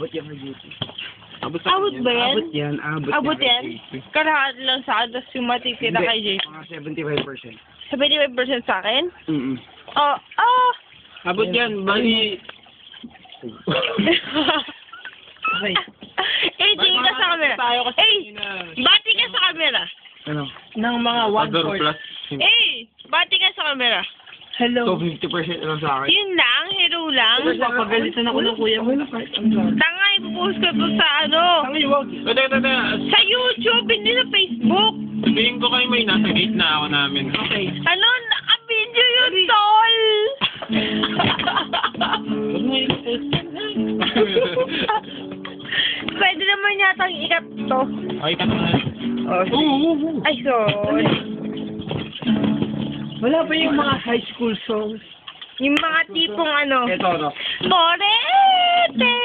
Abot yan ng duty. Abot ba yan? Abot yan. Abot yan? Kalahati lang sa akin, tapos yung matitira kay Jay. Mga 75%. 75% sa akin? Mm-mm. Oh, Abot yan, bali... Okay. Eh, tingin ka sa camera. Bati ka sa camera. Ano? Ng mga 1/4. Eh, bati ka sa camera. Hello. So, 50% lang sa akin. Yun lang, hero lang. Papagalitan ako ng kuya mo. Tanga, ipopost ko to sa ano. Sa YouTube, hindi sa Facebook. Sabihin ko kayo may nasa gate na ako namin. Okay. Ano, naka-video yun, tol. Pwede naman yatang ikat to. Okay ka naman. Ay, sorry. Wala pa yung mga high school songs. Yung mga tipong ano. Ito. Porete!